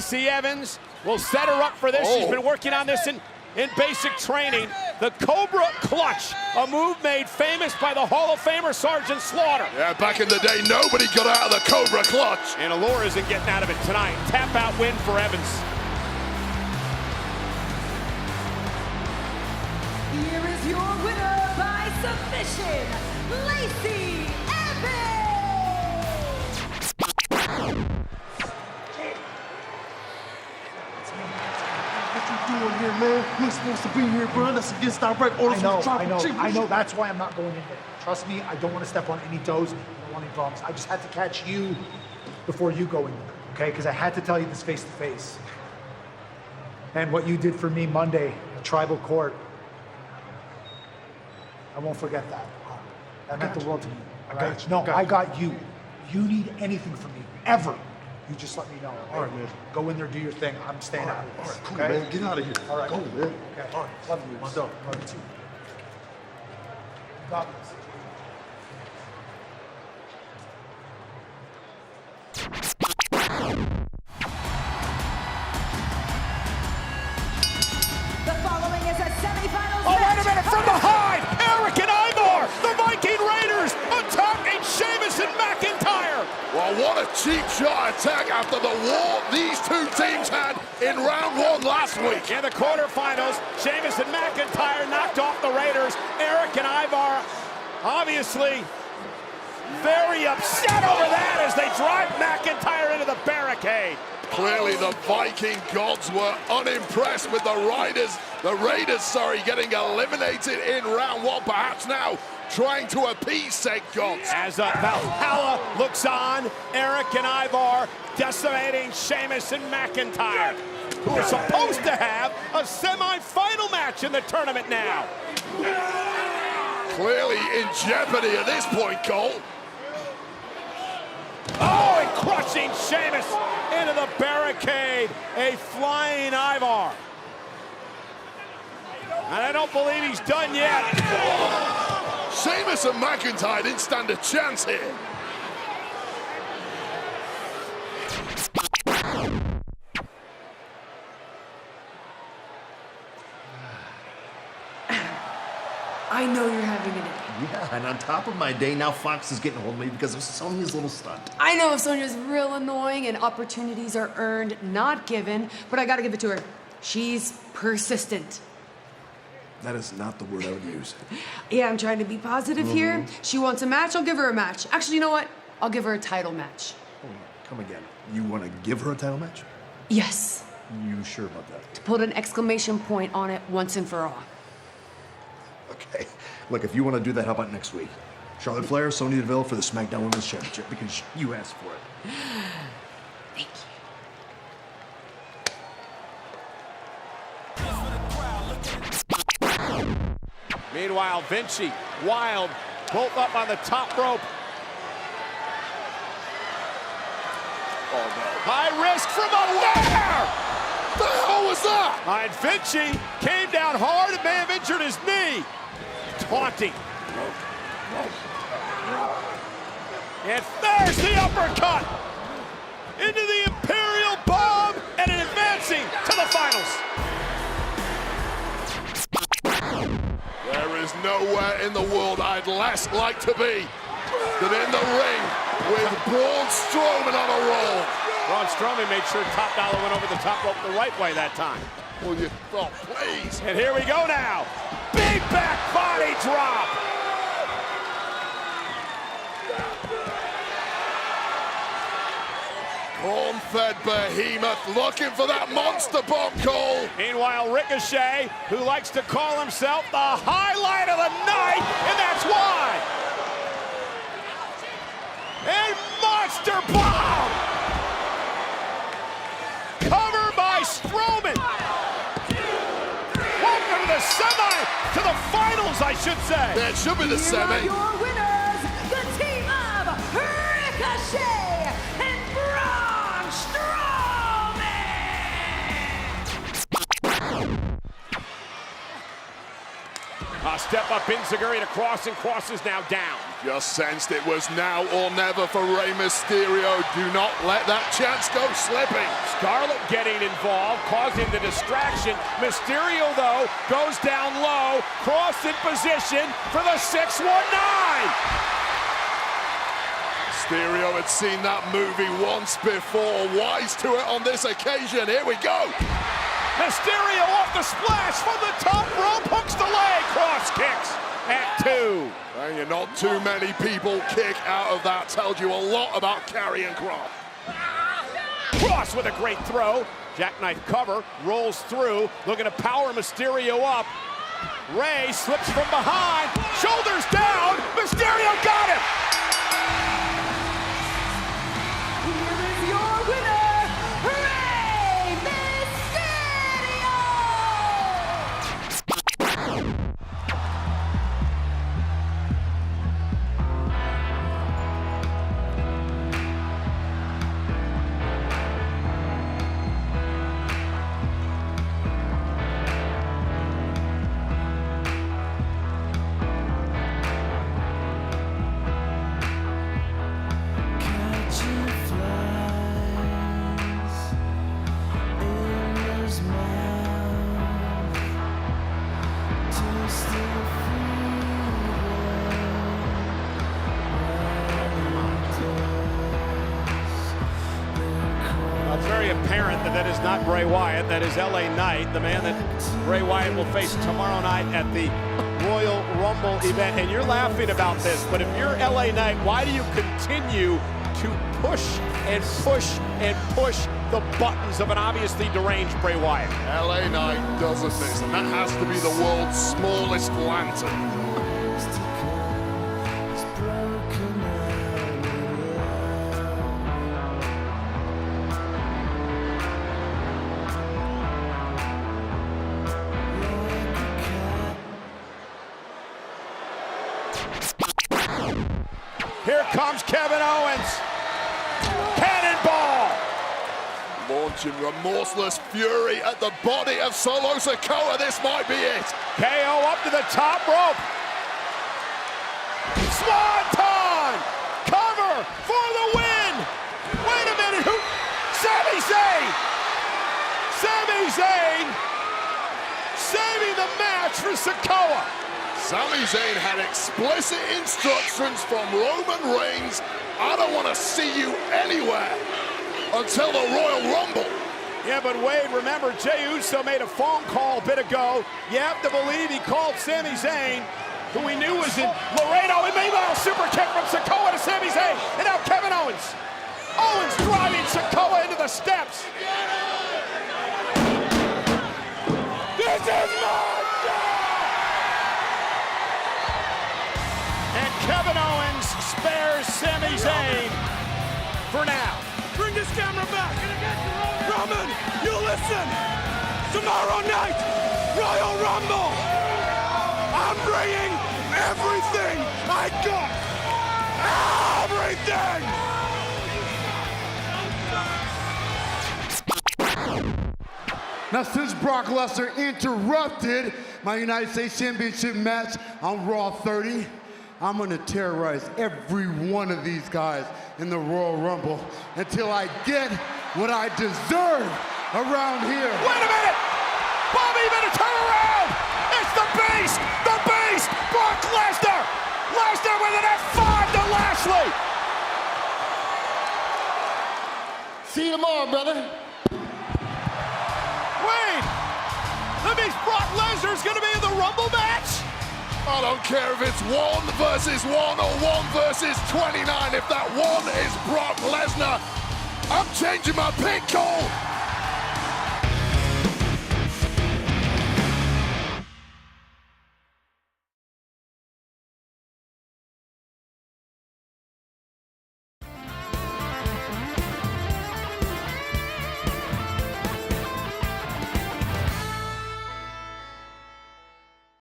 Lacey Evans will set her up for this. She's been working on this in basic training. The COBRA clutch, a move made famous by the Hall of Famer Sergeant Slaughter. Yeah, back in the day, nobody got out of the COBRA clutch. And Allure isn't getting out of it tonight. Tap out win for Evans. Here is your winner by submission, Lacey Evans! What you doing here, man? You're supposed to be here, bro. That's against our break orders from the Tribal Chief. I know. That's why I'm not going in there. Trust me, I don't want to step on any toes. I don't want any problems. I just had to catch you before you go in there, okay? Because I had to tell you this face to face. And what you did for me Monday at Tribal Court, I won't forget that. That meant the world to me. I got you. No, I got you. You need anything from me, ever. You just let me know. All right, man. Go in there, do your thing. I'm staying out of All this. right, cool, okay? man. Get out of here. All right. Go, man. Okay. All right. Love you. Myself. Love you too. God bless. The following is a semifinals Oh, wait a match. minute, from behind, Eric and Ivar, the Viking Raiders, attacking Sheamus and McIntyre. Well, what a cheap shot attack after the war these two teams had in round one last week. In the quarterfinals, Sheamus and McIntyre knocked off the Raiders. Eric and Ivar, obviously, very upset over that as they drive McIntyre into the barricade. Clearly, the Viking gods were unimpressed with the Raiders, getting eliminated in round one. Perhaps now trying to appease said gods. As Valhalla looks on, Eric and Ivar decimating Sheamus and McIntyre, who are supposed to have a semi-final match in the tournament now. Clearly in jeopardy at this point, Cole. Oh, and crushing Sheamus into the barricade. A flying Ivar. And I don't believe he's done yet. Sheamus and McIntyre didn't stand a chance here. I know you're having a day. Yeah, and on top of my day, now Fox is getting a hold of me because of Sonya's little stunt. I know Sonya's real annoying and opportunities are earned, not given, but I gotta give it to her. She's persistent. That is not the word I would use. Yeah, I'm trying to be positive here. She wants a match, I'll give her a match. Actually, you know what? I'll give her a title match. Hold on, come again. You want to give her a title match? Yes. You sure about that? To put an exclamation point on it once and for all. Okay. Look, if you want to do that, how about next week? Charlotte Flair, Sonya Deville for the SmackDown Women's Championship because you asked for it. Thank you. Meanwhile, Vinci, Wild, both up on the top rope. Oh, no. High risk from up there! The hell was that? And Vinci came down hard and may have injured his knee. Taunting. And there's the uppercut into the Imperial Bomb and advancing to the finals. There is nowhere in the world I'd less like to be than in the ring with Braun Strowman on a roll. Braun Strowman made sure Top Dollar went over the top rope the right way that time. Will you? Oh, please. And here we go now. Big back body drop. Corn-fed behemoth looking for that monster bomb, Cole. Meanwhile, Ricochet, who likes to call himself the highlight of the night, and that's why. And monster bomb. Cover by Strowman. Welcome to the to the finals, I should say. Yeah, it should be the Here semi. are your winners, the team of Ricochet and Braun Strowman. A step up Enziguri to cross, and Cross is now down. Just sensed it was now or never for Rey Mysterio. Do not let that chance go slipping. Scarlett getting involved, causing the distraction. Mysterio, though, goes down low, cross in position for the 619. Mysterio had seen that movie once before. Wise to it on this occasion. Here we go. Mysterio off the splash from the top rope, hooks the leg, cross kicks at 2. And not too many people kick out of that. Tells you a lot about Karrion Kross. Cross with a great throw. Jackknife cover, rolls through, looking to power Mysterio up. Rey slips from behind, shoulders down, Mysterio got him! Here is your winner, Rey Mysterio! It's very apparent that is not Bray Wyatt. That is LA Knight, the man that Bray Wyatt will face tomorrow night at the Royal Rumble event. And you're laughing about this, but if you're LA Knight, why do you continue to push and push and push the buttons of an obviously deranged Bray Wyatt? LA Knight doesn't this, and that has to be the world's smallest lantern. Here comes Kevin Owens. Cannonball. Launching remorseless fury at the body of Solo Sikoa. This might be it. KO up to the top rope. Swanton! Cover for the win! Wait a minute, who? Sami Zayn! Sami Zayn saving the match for Sikoa. Sami Zayn had explicit instructions from Roman Reigns. I don't want to see you anywhere until the Royal Rumble. Yeah, but Wade, remember, Jey Uso made a phone call a bit ago. You have to believe he called Sami Zayn, who we knew was in Laredo. And meanwhile, super kick from Sikoa to Sami Zayn. And now Kevin Owens. Owens driving Sikoa into the steps. This is my day! And Kevin Owens spares Sami Zayn for now. Bring this camera back. Roman, you listen. Tomorrow night, Royal Rumble. I'm bringing everything I got. Everything. Now, since Brock Lesnar interrupted my United States Championship match on Raw 30, I'm gonna terrorize every one of these guys in the Royal Rumble until I get what I deserve around here. Wait a minute! Bobby, you better turn around! It's the Beast! The Beast! Brock Lesnar! Lesnar with an F5 to Lashley! See you tomorrow, brother. Wait! That means Brock Lesnar's gonna be in the Rumble match? I don't care if it's 1 versus 1 or 1 versus 29. If that 1 is Brock Lesnar, I'm changing my pick, Cole.